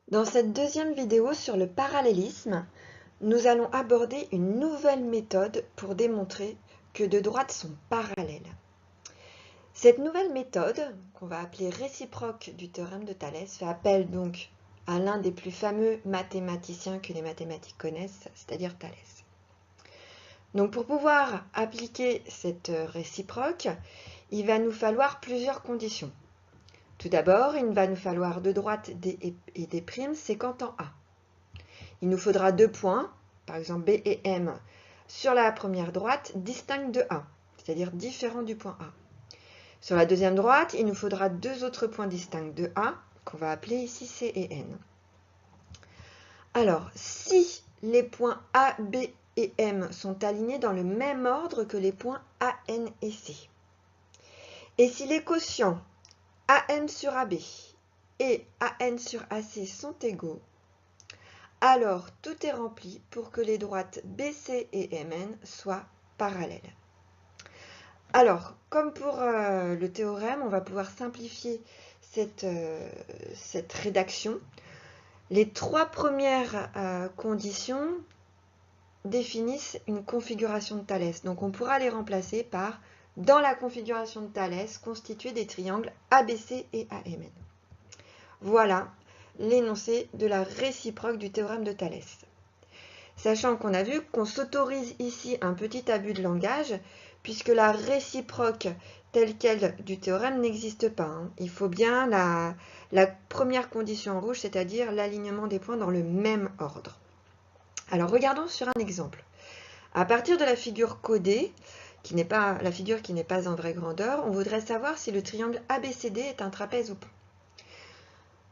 Dans cette deuxième vidéo sur le parallélisme, nous allons aborder une nouvelle méthode pour démontrer que deux droites sont parallèles. Cette nouvelle méthode, qu'on va appeler réciproque du théorème de Thalès, fait appel donc à l'un des plus fameux mathématiciens que les mathématiques connaissent, c'est-à-dire Thalès. Donc pour pouvoir appliquer cette réciproque, il va nous falloir plusieurs conditions. Tout d'abord, il va nous falloir deux droites D et D' séquent en A. Il nous faudra deux points, par exemple B et M, sur la première droite distincts de A, c'est-à-dire différents du point A. Sur la deuxième droite, il nous faudra deux autres points distincts de A, qu'on va appeler ici C et N. Alors, si les points A, B et M sont alignés dans le même ordre que les points A, N et C, et si les quotients AM sur AB et AN sur AC sont égaux, alors tout est rempli pour que les droites BC et MN soient parallèles. Alors, comme pour le théorème, on va pouvoir simplifier cette rédaction. Les trois premières conditions définissent une configuration de Thalès. Donc on pourra les remplacer par, dans la configuration de Thalès, constituer des triangles ABC et AMN. Voilà l'énoncé de la réciproque du théorème de Thalès. Sachant qu'on a vu qu'on s'autorise ici un petit abus de langage, puisque la réciproque telle qu'elle du théorème n'existe pas. Il faut bien la première condition en rouge, c'est-à-dire l'alignement des points dans le même ordre. Alors regardons sur un exemple. À partir de la figure codée, la figure qui n'est pas en vraie grandeur, on voudrait savoir si le triangle ABCD est un trapèze ou pas.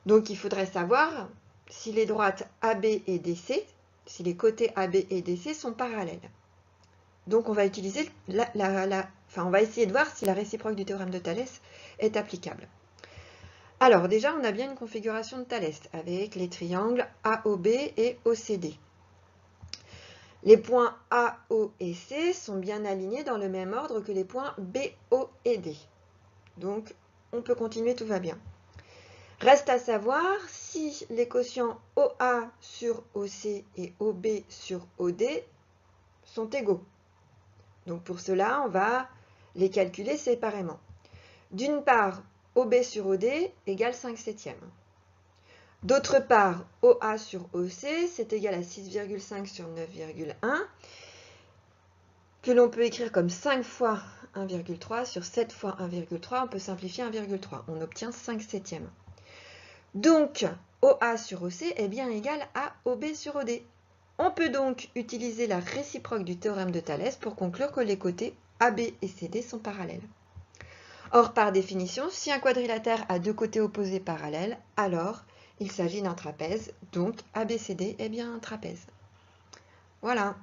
Donc il faudrait savoir si les droites AB et DC, si les côtés AB et DC sont parallèles. Donc on va utiliser on va essayer de voir si la réciproque du théorème de Thalès est applicable. Alors déjà, on a bien une configuration de Thalès avec les triangles AOB et OCD. Les points A, O et C sont bien alignés dans le même ordre que les points B, O et D. Donc on peut continuer, tout va bien. Reste à savoir si les quotients OA sur OC et OB sur OD sont égaux. Donc pour cela, on va les calculer séparément. D'une part, OB sur OD égale 5/7. D'autre part, OA sur OC, c'est égal à 6,5 sur 9,1, que l'on peut écrire comme 5 fois 1,3 sur 7 fois 1,3. On peut simplifier 1,3. On obtient 5/7. Donc, OA sur OC est bien égal à OB sur OD. On peut donc utiliser la réciproque du théorème de Thalès pour conclure que les côtés AB et CD sont parallèles. Or, par définition, si un quadrilatère a deux côtés opposés parallèles, alors il s'agit d'un trapèze, donc ABCD est bien un trapèze. Voilà.